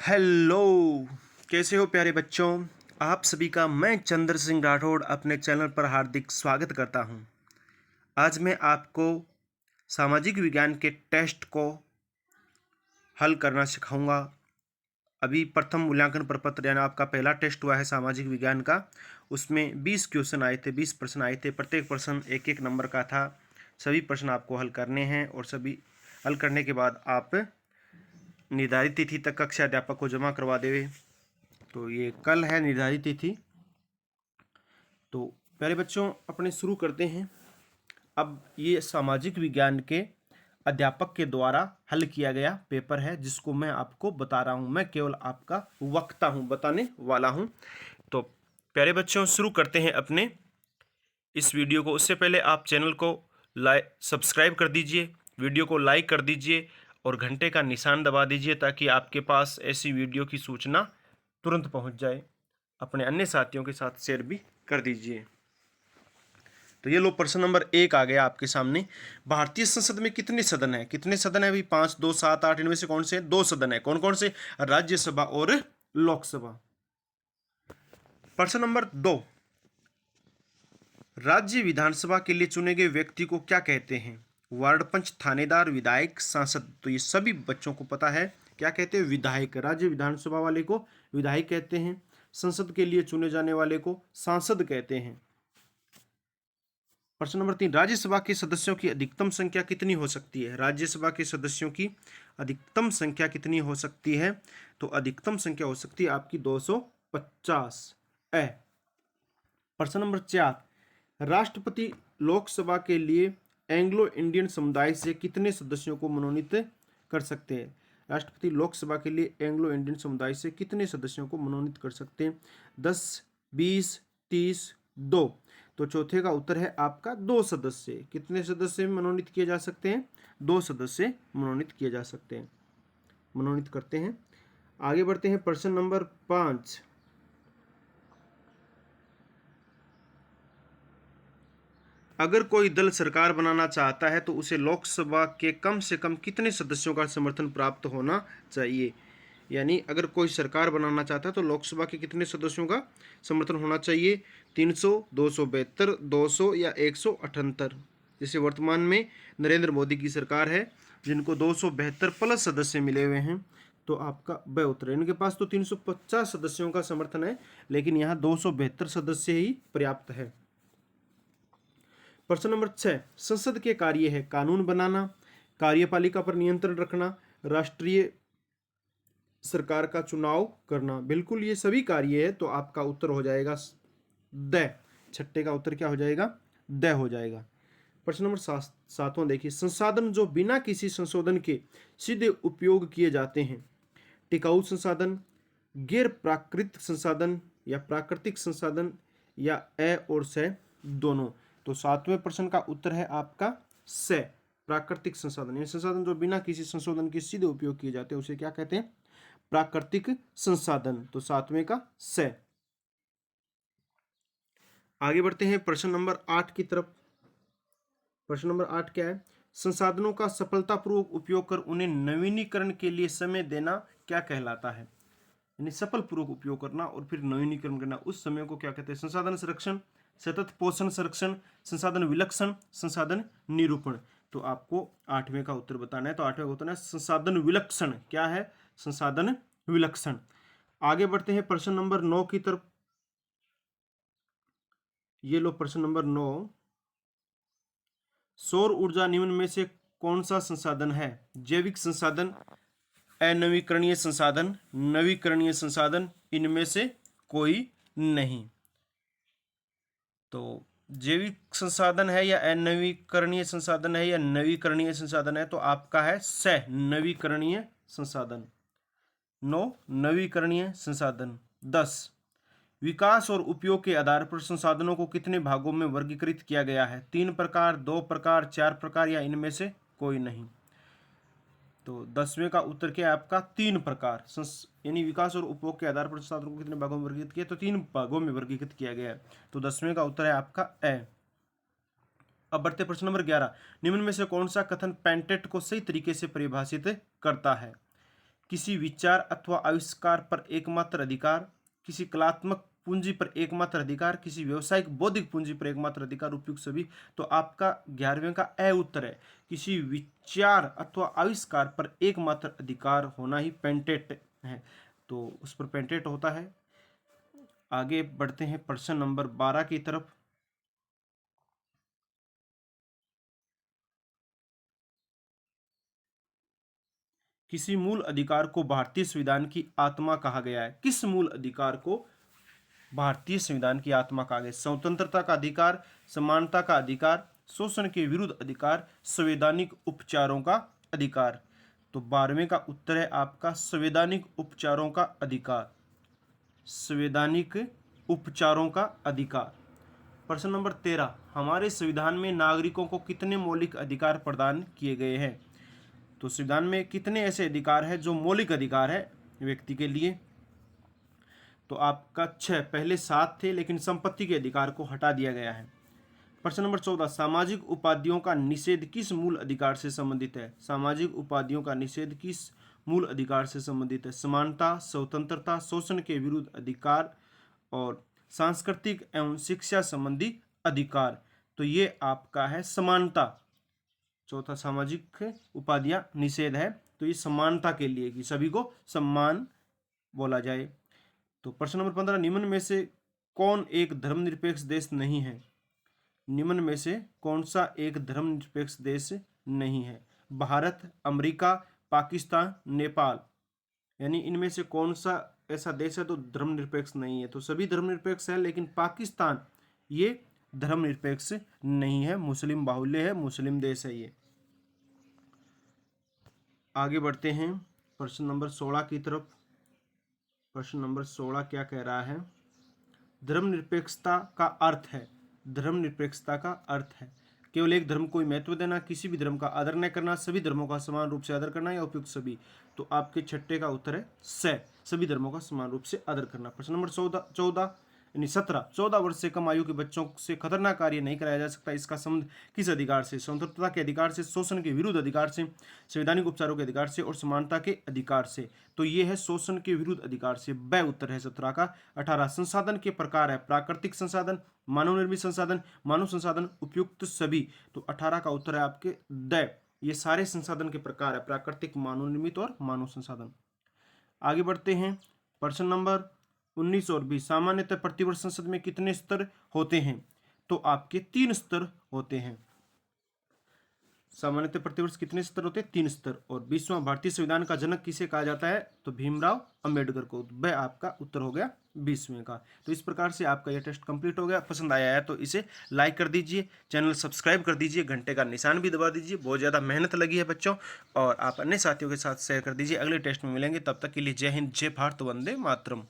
Hello. कैसे हो प्यारे बच्चों। आप सभी का मैं चंद्र सिंह राठौड़ अपने चैनल पर हार्दिक स्वागत करता हूं। आज मैं आपको सामाजिक विज्ञान के टेस्ट को हल करना सिखाऊंगा। अभी प्रथम मूल्यांकन प्रपत्र यानी आपका पहला टेस्ट हुआ है सामाजिक विज्ञान का। उसमें 20 क्वेश्चन आए थे, 20 प्रश्न आए थे। प्रत्येक प्रश्न एक एक नंबर का था। सभी प्रश्न आपको हल करने हैं और सभी हल करने के बाद आप निर्धारित तिथि तक कक्षा अध्यापक को जमा करवा देवे। तो ये कल है निर्धारित तिथि। तो प्यारे बच्चों अपने शुरू करते हैं। अब ये सामाजिक विज्ञान के अध्यापक के द्वारा हल किया गया पेपर है जिसको मैं आपको बता रहा हूं। मैं केवल आपका वक्ता हूं, बताने वाला हूं। तो प्यारे बच्चों शुरू करते हैं अपने इस वीडियो को। उससे पहले आप चैनल को सब्सक्राइब कर दीजिए, वीडियो को लाइक कर दीजिए और घंटे का निशान दबा दीजिए ताकि आपके पास ऐसी वीडियो की सूचना तुरंत पहुंच जाए। अपने अन्य साथियों के साथ शेयर भी कर दीजिए। तो ये लो प्रश्न नंबर 1 आ गया आपके सामने। भारतीय संसद में कितने सदन है? कितने सदन है भाई? 5, 2, 7, 8। इनमें से कौन से 2 सदन है? कौन कौन से? राज्यसभा और लोकसभा। प्रश्न नंबर 2, राज्य विधानसभा के लिए चुने गए व्यक्ति को क्या कहते हैं? वार्ड पंच, थानेदार, विधायक, सांसद। तो ये सभी बच्चों को पता है क्या कहते हैं? विधायक। राज्य विधानसभा वाले को विधायक कहते हैं, संसद के लिए चुने जाने वाले को सांसद कहते हैं। प्रश्न नंबर 3, राज्यसभा के सदस्यों की अधिकतम संख्या कितनी हो सकती है? राज्यसभा के सदस्यों की अधिकतम संख्या कितनी हो सकती है? तो अधिकतम संख्या हो सकती है आपकी 250 ए। प्रश्न नंबर 4, राष्ट्रपति लोकसभा के लिए एंग्लो इंडियन समुदाय से कितने सदस्यों को मनोनीत कर सकते हैं? राष्ट्रपति लोकसभा के लिए एंग्लो इंडियन समुदाय से कितने सदस्यों को मनोनीत कर सकते हैं? 10, 20, 30, 2। तो चौथे का उत्तर है आपका 2 सदस्य। कितने सदस्य मनोनीत किए जा सकते हैं? 2 सदस्य मनोनीत किए जा सकते हैं, मनोनीत करते हैं। आगे बढ़ते हैं प्रश्न नंबर 5। अगर कोई दल सरकार बनाना चाहता है तो उसे लोकसभा के कम से कम कितने सदस्यों का समर्थन प्राप्त होना चाहिए? यानी अगर कोई सरकार बनाना चाहता है तो लोकसभा के कितने सदस्यों का समर्थन होना चाहिए? 300, 272, 200 या 178। जैसे वर्तमान में नरेंद्र मोदी की सरकार है जिनको 272 प्लस सदस्य मिले हुए हैं। तो आपका ब उत्तर है। इनके पास तो 350 सदस्यों का समर्थन है लेकिन यहाँ 272 सदस्य ही पर्याप्त है। प्रश्न नंबर 6, संसद के कार्य है कानून बनाना, कार्यपालिका पर नियंत्रण रखना, राष्ट्रीय सरकार का चुनाव करना। बिल्कुल ये सभी कार्य है। तो आपका उत्तर हो जाएगा द। छठे का उत्तर क्या हो जाएगा? द हो जाएगा। प्रश्न नंबर 7वां देखिए, संसाधन जो बिना किसी संशोधन के सीधे उपयोग किए जाते हैं। टिकाऊ संसाधन, गैर प्राकृतिक संसाधन या प्राकृतिक संसाधन या ए और से दोनों। तो 7वें प्रश्न का उत्तर है आपका से, प्राकृतिक संसाधन। ये संसाधन जो बिना किसी संशोधन के सीधे उपयोग किए जाते हैं उसे क्या कहते हैं? प्राकृतिक संसाधन। तो 7वें का से। आगे बढ़ते हैं प्रश्न नंबर 8 की तरफ। प्रश्न नंबर 8 क्या है? संसाधनों का सफलतापूर्वक उपयोग कर उन्हें नवीनीकरण के लिए समय देना क्या कहलाता है? यानी सफल पूर्वक उपयोग करना और फिर नवीनीकरण करना, उस समय को क्या कहते हैं? संसाधन संरक्षण, सतत पोषण संरक्षण, संसाधन विलक्षण, संसाधन निरूपण। तो आपको 8वें का उत्तर बताना है। तो 8वें का उत्तर है संसाधन विलक्षण। क्या है? संसाधन विलक्षण। आगे बढ़ते हैं प्रश्न नंबर 9 की तरफ। ये लो प्रश्न नंबर 9, सौर ऊर्जा निम्न में से कौन सा संसाधन है? जैविक संसाधन, अनवीकरणीय संसाधन, नवीकरणीय संसाधन, इनमें से कोई नहीं। तो जैविक संसाधन है या अनवीकरणीय संसाधन है या नवीकरणीय संसाधन है? तो आपका है से, नवीकरणीय संसाधन। 9, नवीकरणीय संसाधन। 10, विकास और उपयोग के आधार पर संसाधनों को कितने भागों में वर्गीकृत किया गया है? 3 प्रकार, 2 प्रकार, 4 प्रकार या इनमें से कोई नहीं। तो 10वें का उत्तर क्या है आपका? 3 प्रकार। यानी विकास और उपभोग के आधार पर संसाधनों को कितने भागों में वर्गीकृत किया? तो 3 भागों में वर्गीकृत किया गया है। तो 10वें का उत्तर है आपका ए। अब बढ़ते प्रश्न नंबर 11, निम्न में से कौन सा कथन पेंटेट को सही तरीके से परिभाषित करता है? किसी विचार अथवा आविष्कार पर एकमात्र अधिकार, किसी कलात्मक पूंजी पर एकमात्र अधिकार, किसी व्यवसायिक बौद्धिक पूंजी पर एकमात्र अधिकार, उपयुक्त सभी। तो आपका 11वें का ए उत्तर है, किसी विचार अथवा आविष्कार पर एकमात्र अधिकार होना ही पेटेंट है, तो उस पर पेटेंट होता है। आगे बढ़ते हैं प्रश्न नंबर 12 की तरफ। किसी मूल अधिकार को भारतीय संविधान की आत्मा कहा गया है। किस मूल अधिकार को भारतीय संविधान की आत्मा कहा गया? स्वतंत्रता का अधिकार, समानता का अधिकार, शोषण के विरुद्ध अधिकार, संवैधानिक उपचारों का अधिकार। तो 12वें का उत्तर है आपका संवैधानिक उपचारों का अधिकार। संवैधानिक उपचारों का अधिकार। प्रश्न नंबर 13, हमारे संविधान में नागरिकों को कितने मौलिक अधिकार प्रदान किए गए हैं? तो संविधान में कितने ऐसे अधिकार हैं जो मौलिक अधिकार है व्यक्ति के लिए? तो आपका 6, पहले 7 थे लेकिन संपत्ति के अधिकार को हटा दिया गया है। प्रश्न नंबर 14, सामाजिक उपाधियों का निषेध किस मूल अधिकार से संबंधित है? सामाजिक उपाधियों का निषेध किस मूल अधिकार से संबंधित है? समानता, स्वतंत्रता, शोषण के विरुद्ध अधिकार और सांस्कृतिक एवं शिक्षा संबंधी अधिकार। तो ये आपका है समानता। चौथा सामाजिक उपाधियां निषेध है, तो ये समानता के लिए कि सभी को सम्मान बोला जाए। तो प्रश्न नंबर 15, निम्न में से कौन एक धर्मनिरपेक्ष देश नहीं है? निम्न में से कौन सा एक धर्मनिरपेक्ष देश नहीं है? भारत, अमेरिका, पाकिस्तान, नेपाल, यानी इनमें से कौन सा ऐसा देश है तो धर्मनिरपेक्ष नहीं है? तो सभी धर्मनिरपेक्ष है, लेकिन पाकिस्तान ये धर्मनिरपेक्ष नहीं है, मुस्लिम बाहुल्य है, मुस्लिम देश है ये। आगे बढ़ते हैं प्रश्न नंबर 16 की तरफ। प्रश्न नंबर 16 क्या कह रहा है? धर्मनिरपेक्षता का अर्थ है, धर्मनिरपेक्षता का अर्थ है केवल एक धर्म को ही महत्व देना, किसी भी धर्म का आदर न करना, सभी धर्मों का समान रूप से आदर करना, या उपयुक्त सभी। तो आपके छठे का उत्तर है से, सभी धर्मों का समान रूप से आदर करना। प्रश्न नंबर 14 वर्ष से कम आयु के बच्चों से खतरनाक कार्य नहीं कराया जा सकता, इसका संबंध किस अधिकार से? स्वतंत्रता के अधिकार से, शोषण के विरुद्ध अधिकार से, संवैधानिक उपचारों के अधिकार से और समानता के अधिकार से। तो ये है शोषण के विरुद्ध अधिकार से, ब उत्तर है 17 का। 18, संसाधन के प्रकार है, प्राकृतिक संसाधन, मानव निर्मित संसाधन, मानव संसाधन, उपयुक्त सभी। तो 18 का उत्तर है आपके द, ये सारे संसाधन के प्रकार है, प्राकृतिक, मानव निर्मित और मानव संसाधन। आगे बढ़ते हैं प्रश्न नंबर 19 और 20, सामान्यतः प्रतिवर्ष संसद में कितने स्तर होते हैं? तो आपके 3 स्तर होते हैं। सामान्यतः प्रतिवर्ष कितने स्तर होते हैं? 3 स्तर। और 20वां भारतीय संविधान का जनक किसे कहा जाता है? तो भीमराव अंबेडकर को। वह आपका उत्तर हो गया 20वें का। तो इस प्रकार से आपका यह टेस्ट कंप्लीट हो गया। पसंद आया है तो इसे लाइक कर दीजिए, चैनल सब्सक्राइब कर दीजिए, घंटे का निशान भी दबा दीजिए। बहुत ज़्यादा मेहनत लगी है बच्चों, और आप अन्य साथियों के साथ शेयर कर दीजिए। अगले टेस्ट में मिलेंगे, तब तक के लिए जय हिंद, जय भारत, वंदे मातरम।